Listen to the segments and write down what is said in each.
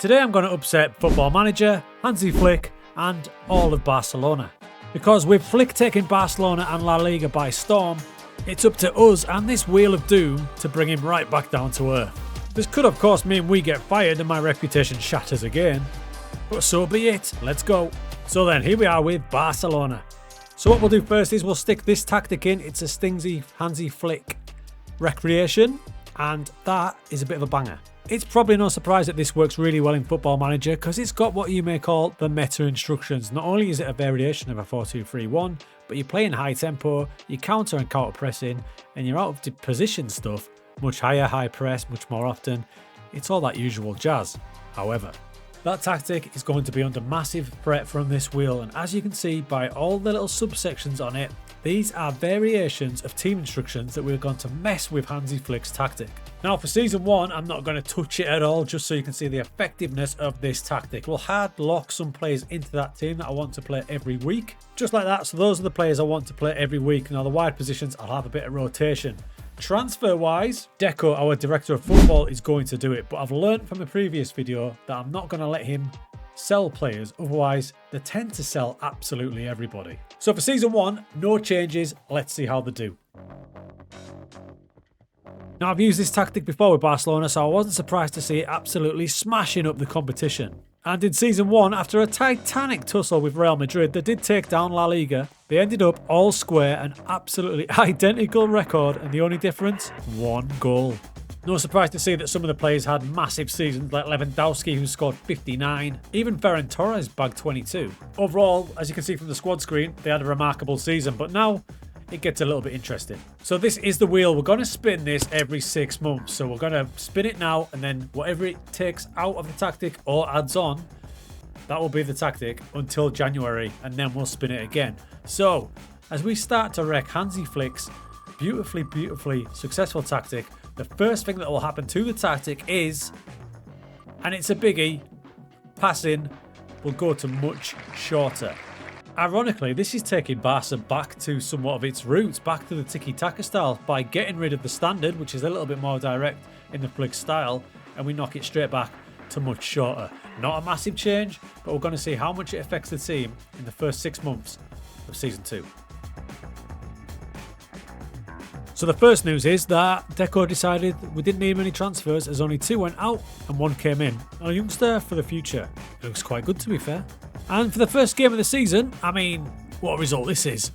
Today I'm going to upset Football Manager, Hansi Flick and all of Barcelona. Because with Flick taking Barcelona and La Liga by storm, it's up to us and this Wheel of Doom to bring him right back down to earth. This could of course mean we get fired and my reputation shatters again. But so be it, let's go. So then, here we are with Barcelona. So what we'll do first is we'll stick this tactic in. It's a Stingsy Hansi Flick recreation, and that is a bit of a banger. It's probably no surprise that this works really well in Football Manager because it's got what you may call the meta instructions. Not only is it a variation of a 4-2-3-1, but you're playing high tempo, you counter and counter pressing, and you're out of position stuff, much higher, high press, much more often. It's all that usual jazz. However, that tactic is going to be under massive threat from this wheel, and as you can see by all the little subsections on it, these are variations of team instructions that we're going to mess with Hansi Flick's tactic. Now for season 1, I'm not going to touch it at all, just so you can see the effectiveness of this tactic. We'll hard lock some players into that team that I want to play every week, just like that. So those are the players I want to play every week. Now the wide positions, I'll have a bit of rotation. Transfer wise, Deco, our director of football, is going to do it, but I've learned from a previous video that I'm not going to let him sell players, otherwise they tend to sell absolutely everybody. So for season 1, no changes, let's see how they do. Now I've used this tactic before with Barcelona, so I wasn't surprised to see it absolutely smashing up the competition. And in season 1, after a titanic tussle with Real Madrid, they did take down La Liga. They ended up all square, an absolutely identical record, and the only difference, 1 goal. No surprise to see that some of the players had massive seasons, like Lewandowski, who scored 59. Even Ferran Torres bagged 22. Overall, as you can see from the squad screen, they had a remarkable season, but now it gets a little bit interesting. So this is the wheel. We're going to spin this every 6 months. So we're going to spin it now, and then whatever it takes out of the tactic or adds on, that will be the tactic until January, and then we'll spin it again. So as we start to wreck Hansi Flick's beautifully successful tactic, the first thing that will happen to the tactic is, and it's a biggie, passing will go to much shorter. Ironically, this is taking Barca back to somewhat of its roots, back to the tiki-taka style, by getting rid of the standard, which is a little bit more direct in the Flick style, and we knock it straight back to much shorter. Not a massive change, but we're going to see how much it affects the team in the first 6 months of season 2. So the first news is that Deco decided we didn't need many transfers, as only 2 went out and 1 came in. A youngster for the future. It looks quite good, to be fair. And for the first game of the season, I mean, what a result this is.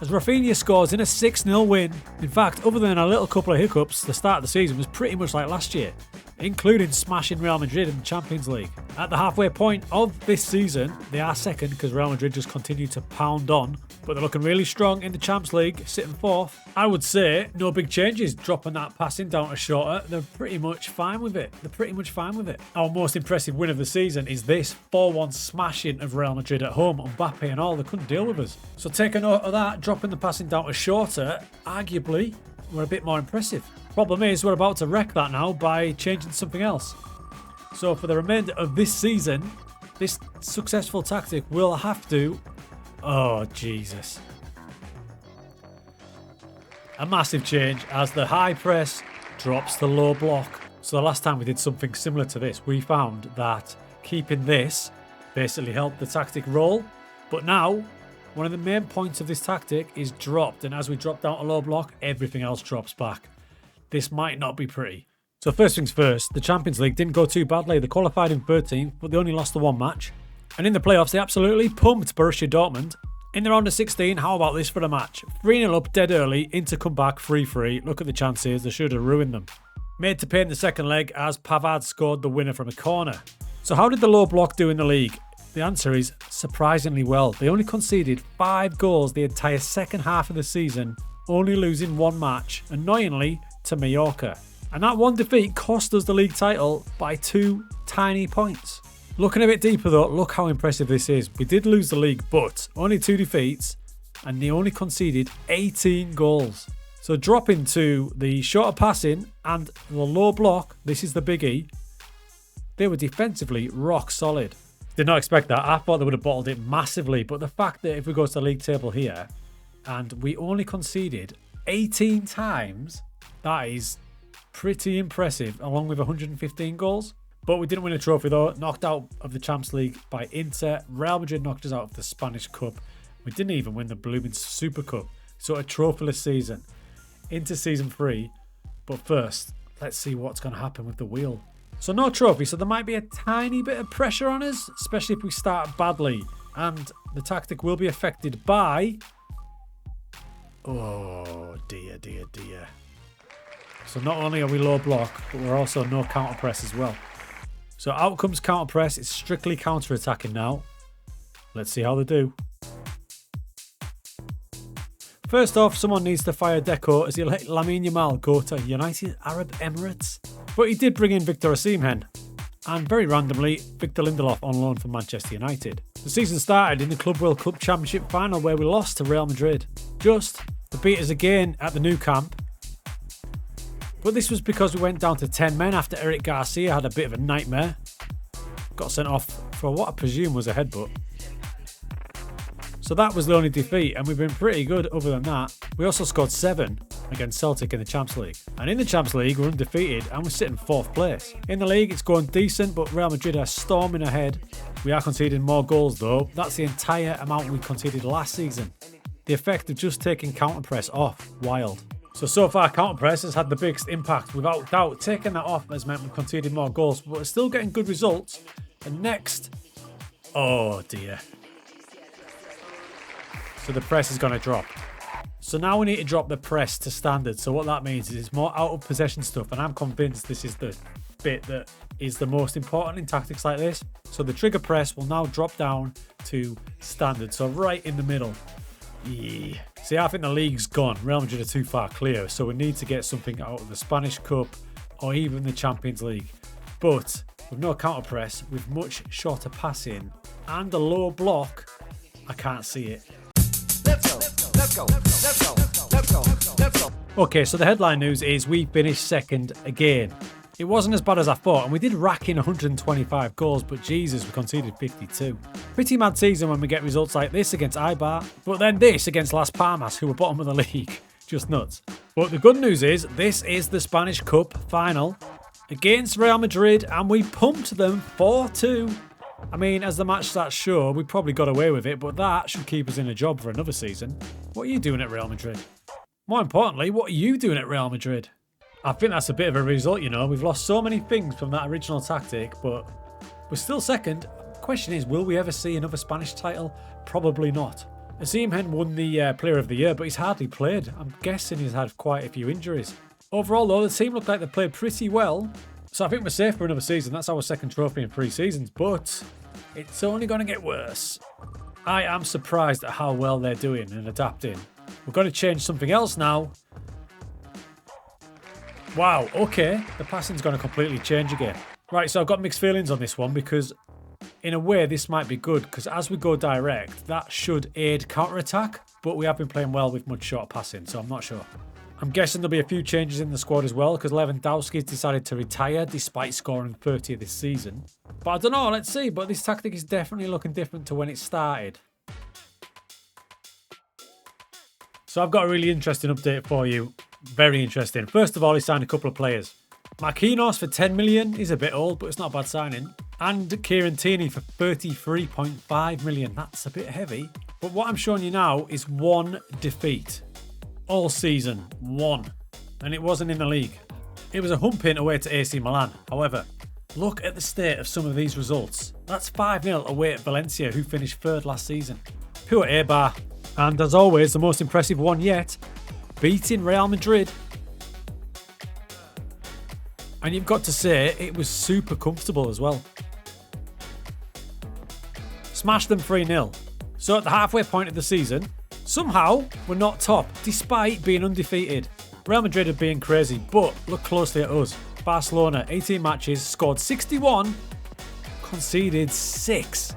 As Rafinha scores in a 6-0 win. In fact, other than a little couple of hiccups, the start of the season was pretty much like last year, including smashing Real Madrid in the Champions League. At the halfway point of this season, they are second because Real Madrid just continue to pound on, but they're looking really strong in the Champions League, sitting 4th. I would say no big changes, dropping that passing down to shorter. They're pretty much fine with it. Our most impressive win of the season is this 4-1 smashing of Real Madrid at home. Mbappe and all, they couldn't deal with us. So take a note of that, dropping the passing down to shorter, arguably we're a bit more impressive. Problem is, we're about to wreck that now by changing something else. So for the remainder of this season, this successful tactic will have to... Oh, Jesus. A massive change as the high press drops the low block. So the last time we did something similar to this, we found that keeping this basically helped the tactic roll. But now, one of the main points of this tactic is dropped, and as we drop down a low block, everything else drops back. This might not be pretty. So first things first, the Champions League didn't go too badly. They qualified in 13th, but they only lost the 1 match. And in the playoffs, they absolutely pumped Borussia Dortmund. In the round of 16, how about this for the match? 3-0 up dead early, into comeback 3-3. Look at the chances, they should have ruined them. Made to pay in the second leg as Pavard scored the winner from a corner. So how did the low block do in the league? The answer is surprisingly well. They only conceded 5 goals the entire second half of the season, only losing 1 match, annoyingly, to Mallorca. And that 1 defeat cost us the league title by 2 tiny points. Looking a bit deeper though, look how impressive this is. We did lose the league, but only 2 defeats, and they only conceded 18 goals. So dropping to the shorter passing and the low block, this is the biggie, they were defensively rock solid. Did not expect that. I thought they would have bottled it massively, but the fact that if we go to the league table here, and we only conceded 18 times, that is pretty impressive, along with 115 goals. But we didn't win a trophy though. Knocked out of the Champions League by Inter. Real Madrid knocked us out of the Spanish Cup. We didn't even win the blooming Super Cup. So a trophyless season. Into season 3. But first, let's see what's going to happen with the wheel. So no trophy, so there might be a tiny bit of pressure on us, especially if we start badly. And the tactic will be affected by... Oh, dear, dear, dear. So not only are we low block, but we're also no counter press as well. So out comes counter press. It's strictly counter attacking now. Let's see how they do. First off, someone needs to fire Deco as he let Lamine Yamal go to United Arab Emirates. But he did bring in Victor Osimhen. And very randomly, Victor Lindelof on loan from Manchester United. The season started in the Club World Cup Championship final where we lost to Real Madrid. Just to beat us again at the Nou Camp. But this was because we went down to 10 men after Eric Garcia had a bit of a nightmare. Got sent off for what I presume was a headbutt. So that was the only defeat, and we've been pretty good other than that. We also scored 7 against Celtic in the Champions League. And in the Champions League, we're undefeated and we're sitting 4th place. In the league, it's going decent, but Real Madrid are storming ahead. We are conceding more goals though. That's the entire amount we conceded last season. The effect of just taking counter press off, wild. So far counter press has had the biggest impact. Without doubt, taking that off has meant we've conceded more goals, but we're still getting good results. And next, oh dear. So the press is going to drop. So now we need to drop the press to standard. So what that means is it's more out of possession stuff, and I'm convinced this is the bit that is the most important in tactics like this. So the trigger press will now drop down to standard, so right in the middle. Yeah. See, I think the league's gone. Real Madrid are too far clear, so we need to get something out of the Spanish Cup or even the Champions League. But with no counter press, with much shorter passing and a low block, I can't see it. Let's go. Okay, so the headline news is we finished second again. It wasn't as bad as I thought, and we did rack in 125 goals, but Jesus, we conceded 52. Pretty mad season when we get results like this against Eibar, but then this against Las Palmas, who were bottom of the league. Just nuts. But the good news is, this is the Spanish Cup final against Real Madrid, and we pumped them 4-2. I mean, as the match starts sure, we probably got away with it, but that should keep us in a job for another season. What are you doing at Real Madrid? More importantly, what are you doing at Real Madrid? I think that's a bit of a result, you know. We've lost so many things from that original tactic, but we're still second. The question is, will we ever see another Spanish title? Probably not. Osimhen won the Player of the Year, but he's hardly played. I'm guessing he's had quite a few injuries. Overall, though, the team looked like they played pretty well. So I think we're safe for another season. That's our second trophy in 3 seasons, but it's only going to get worse. I am surprised at how well they're doing and adapting. We're going to change something else now. Wow, okay. The passing's going to completely change again. Right, so I've got mixed feelings on this one because in a way this might be good because as we go direct, that should aid counter-attack, but we have been playing well with much short passing, so I'm not sure. I'm guessing there'll be a few changes in the squad as well because Lewandowski's decided to retire despite scoring 30 this season. But I don't know, let's see. But this tactic is definitely looking different to when it started. So I've got a really interesting update for you. Very interesting. First of all, he signed a couple of players. Marquinhos for 10 million is a bit old, but it's not a bad signing. And Kieran Tierney for 33.5 million. That's a bit heavy. But what I'm showing you now is 1 defeat. All season, 1. And it wasn't in the league. It was a humping away to AC Milan. However, look at the state of some of these results. That's 5-0 away at Valencia, who finished 3rd last season. Pure A-bar. And as always, the most impressive one yet, beating Real Madrid. And you've got to say, it was super comfortable as well. Smashed them 3-0. So at the halfway point of the season, somehow we're not top, despite being undefeated. Real Madrid are being crazy, but look closely at us. Barcelona, 18 matches, scored 61, conceded 6.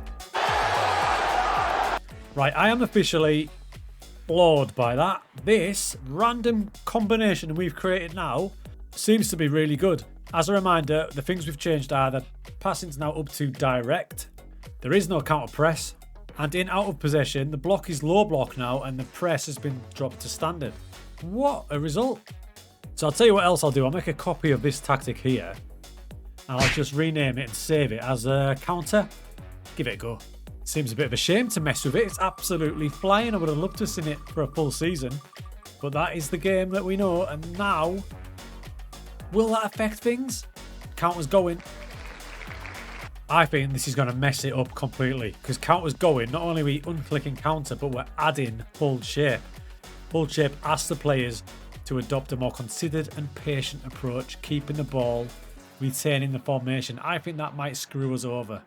Right, I am officially floored by that. This random combination we've created now seems to be really good. As a reminder, the things we've changed are that passing's now up to direct. There is no counter press. And in out of possession, the block is low block now and the press has been dropped to standard. What a result. So I'll tell you what else I'll do. I'll make a copy of this tactic here. And I'll just rename it and save it as a counter. Give it a go. Seems a bit of a shame to mess with it. It's absolutely flying. I would have loved to have seen it for a full season. But that is the game that we know. And now, will that affect things? Counter's going. I think this is going to mess it up completely. Because counter's going. Not only are we unclicking counter, but we're adding hold shape. Hold shape asks the players to adopt a more considered and patient approach, keeping the ball, retaining the formation. I think that might screw us over.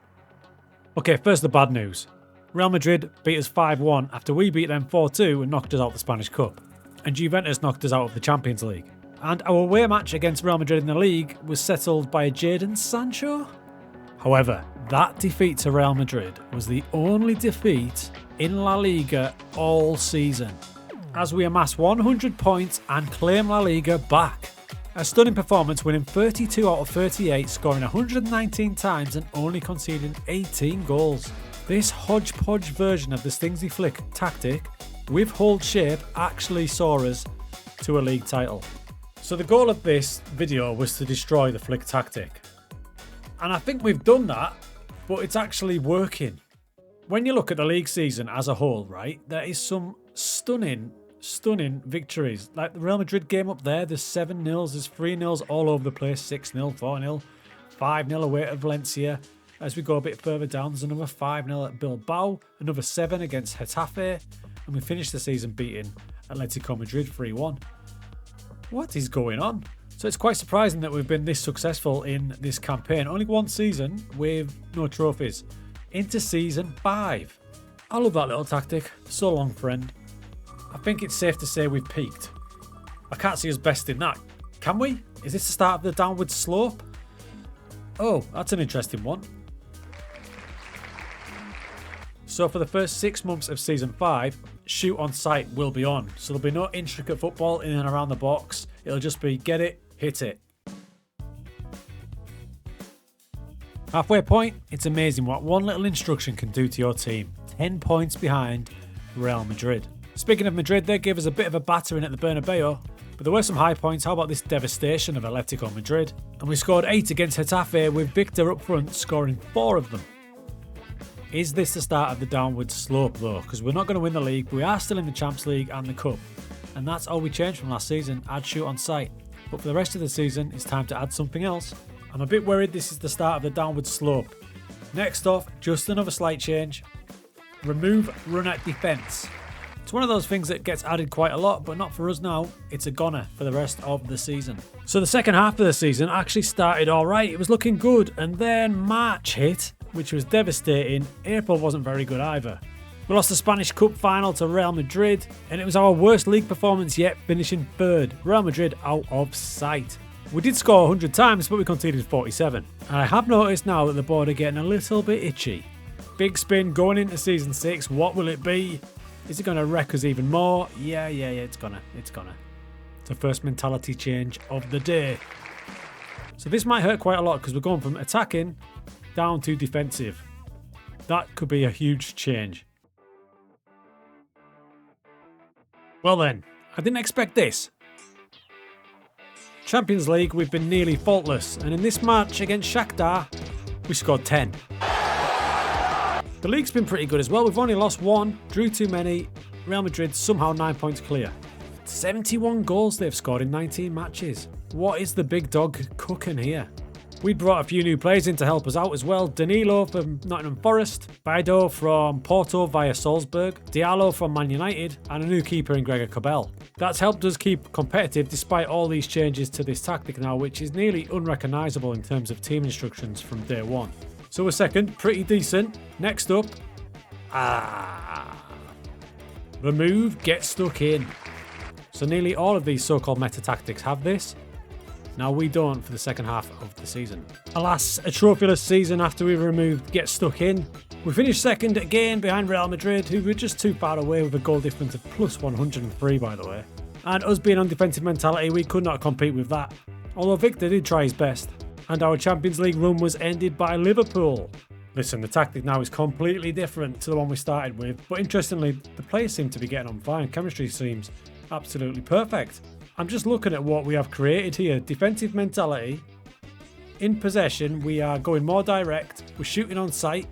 Okay, first the bad news. Real Madrid beat us 5-1 after we beat them 4-2 and knocked us out of the Spanish Cup. And Juventus knocked us out of the Champions League. And our away match against Real Madrid in the league was settled by Jadon Sancho. However, that defeat to Real Madrid was the only defeat in La Liga all season, as we amass 100 points and claim La Liga back. A stunning performance, winning 32 out of 38, scoring 119 times and only conceding 18 goals. This hodgepodge version of the Hansi Flick tactic with hold shape actually saw us to a league title. So the goal of this video was to destroy the Flick tactic. And I think we've done that, but it's actually working. When you look at the league season as a whole, right, there is some stunning victories. Like the Real Madrid game up there, there's 7-0, there's 3-0 all over the place, 6-0, 4-0, 5-0 away at Valencia. As we go a bit further down, there's another 5-0 at Bilbao, another 7 against Getafe, and we finished the season beating Atletico Madrid 3-1. What is going on? So it's quite surprising that we've been this successful in this campaign. Only one season with no trophies. Into season 5. I love that little tactic. So long, friend. I think it's safe to say we've peaked. I can't see us besting that. Can we? Is this the start of the downward slope? Oh, that's an interesting one. So for the first 6 months of season 5, shoot on sight will be on. So there'll be no intricate football in and around the box. It'll just be get it, hit it. Halfway point, it's amazing what one little instruction can do to your team. 10 points behind Real Madrid. Speaking of Madrid, they gave us a bit of a battering at the Bernabeu, but there were some high points. How about this devastation of Atletico Madrid? And we scored 8 against Getafe with Victor up front scoring 4 of them. Is this the start of the downward slope though? Because we're not going to win the league, but we are still in the Champions League and the Cup. And that's all we changed from last season, add shoot on sight. But for the rest of the season, it's time to add something else. I'm a bit worried this is the start of the downward slope. Next off, just another slight change. Remove run at defence. It's one of those things that gets added quite a lot, but not for us now. It's a goner for the rest of the season. So the second half of the season actually started alright. It was looking good, and then March hit, which was devastating. April wasn't very good either. We lost the Spanish Cup final to Real Madrid, and it was our worst league performance yet, finishing 3rd. Real Madrid out of sight. We did score 100 times, but we conceded 47. And I have noticed now that the board are getting a little bit itchy. Big spin going into season 6. What will it be? Is it going to wreck us even more? Yeah, it's gonna. It's the first mentality change of the day. So this might hurt quite a lot because we're going from attacking down to defensive. That could be a huge change. Well then, I didn't expect this. Champions League, we've been nearly faultless, and in this match against Shakhtar, we scored 10. The league's been pretty good as well. We've only lost 1, drew too many. Real Madrid somehow 9 points clear. 71 goals they've scored in 19 matches. What is the big dog cooking here? We brought a few new players in to help us out as well. Danilo from Nottingham Forest, Baido from Porto via Salzburg, Diallo from Man United, and a new keeper in Gregor Kobel. That's helped us keep competitive despite all these changes to this tactic now, which is nearly unrecognisable in terms of team instructions from day one. So we're second, pretty decent. Next up, remove, get stuck in. So nearly all of these so-called meta tactics have this. Now we don't for the second half of the season. Alas, a trophyless season after we removed get stuck in. We finished second again behind Real Madrid, who were just too far away with a goal difference of plus 103 by the way. And us being on defensive mentality, we could not compete with that. Although Victor did try his best. And our Champions League run was ended by Liverpool. Listen, the tactic now is completely different to the one we started with, but interestingly, the players seem to be getting on fine. Chemistry seems absolutely perfect. I'm just looking at what we have created here. Defensive mentality, In possession, we are going more direct. We're shooting on sight.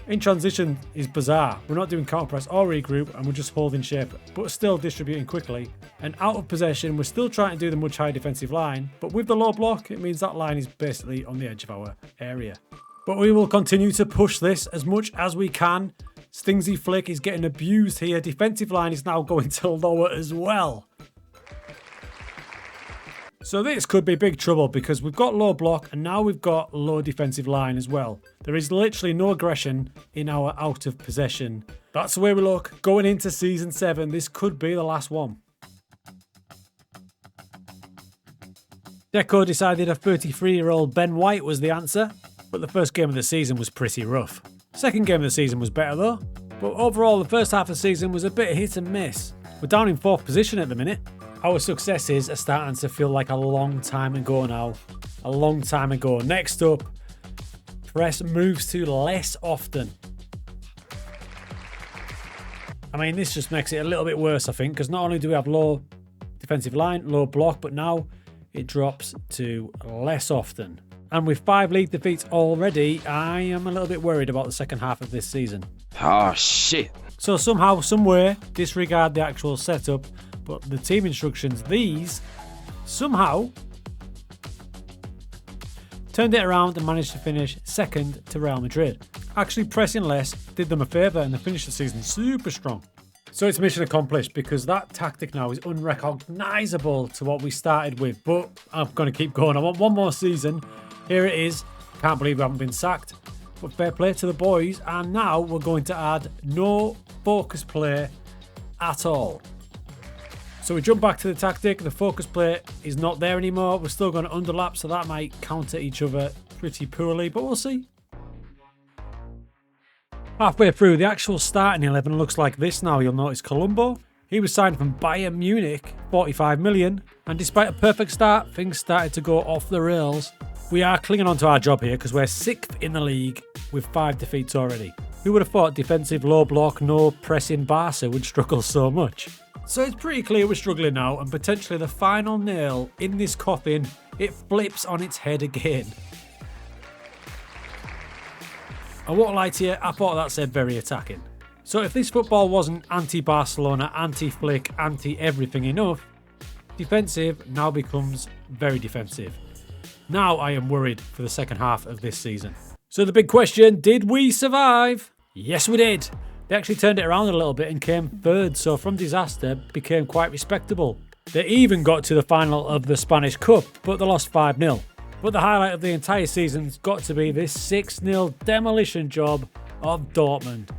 In transition is bizarre. We're not doing counter press or regroup, and we're just holding shape, but still distributing quickly. And out of possession, we're still trying to do the much higher defensive line, but with the low block, it means that line is basically on the edge of our area. But we will continue to push this as much as we can. Hansi Flick is getting abused here. Defensive line is now going to lower as well. So this could be big trouble because we've got low block and now we've got low defensive line as well. There is literally no aggression in our out of possession. That's the way we look. Going into season 7, this could be the last one. Deco decided a 33-year-old Ben White was the answer, but the first game of the season was pretty rough. Second game of the season was better though, but overall the first half of the season was a bit hit and miss. We're down in 4th position at the minute. Our successes are starting to feel like a long time ago now. A long time ago. Next up, press moves to less often. I mean, this just makes it a little bit worse, I think, because not only do we have low defensive line, low block, but now it drops to less often. And with 5 league defeats already, I am a little bit worried about the second half of this season. Oh, shit. So somehow, somewhere, disregard the actual setup, but the team instructions, these, somehow turned it around and managed to finish second to Real Madrid. Actually pressing less did them a favour and they finished the season super strong. So it's mission accomplished because that tactic now is unrecognisable to what we started with. But I'm going to keep going. I want one more season. Here it is. Can't believe we haven't been sacked. But fair play to the boys. And now we're going to add no focus play at all. So we jump back to the tactic. The focus play is not there anymore. We're still going to underlap, so that might counter each other pretty poorly, but we'll see. Halfway through, the actual starting 11 looks like this now. You'll notice Colombo. He was signed from Bayern Munich, 45 million. And despite a perfect start, things started to go off the rails. We are clinging on to our job here because we're 6th in the league with 5 defeats already. Who would have thought defensive, low block, no pressing Barca would struggle so much? So it's pretty clear we're struggling now, and potentially the final nail in this coffin, it flips on its head again. I won't lie to you, I thought that said very attacking. So if this football wasn't anti-Barcelona, anti-Flick, anti-everything enough, defensive now becomes very defensive. Now I am worried for the second half of this season. So the big question, did we survive? Yes, we did. They actually turned it around a little bit and came 3rd, so from disaster became quite respectable. They even got to the final of the Spanish Cup, but they lost 5-0. But the highlight of the entire season's got to be this 6-0 demolition job of Dortmund.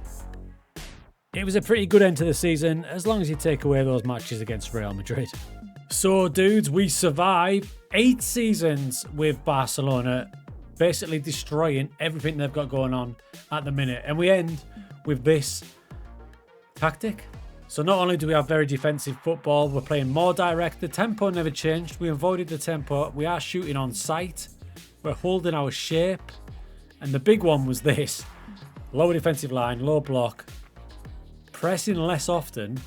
It was a pretty good end to the season, as long as you take away those matches against Real Madrid. So dudes, we survived 8 seasons with Barcelona, basically destroying everything they've got going on at the minute. And we end with this tactic. So not only do we have very defensive football, we're playing more direct. The tempo never changed. We avoided the tempo. We are shooting on sight. We're holding our shape. And the big one was this. Lower defensive line, low block. Pressing less often.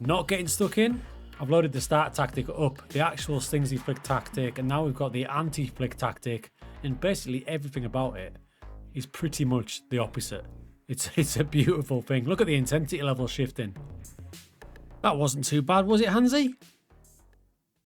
Not getting stuck in. I've loaded the start tactic up. The actual Hansi Flick tactic. And now we've got the anti-Flick tactic. And basically everything about it is pretty much the opposite. It's a beautiful thing. Look at the intensity level shifting. That wasn't too bad, was it, Hansi?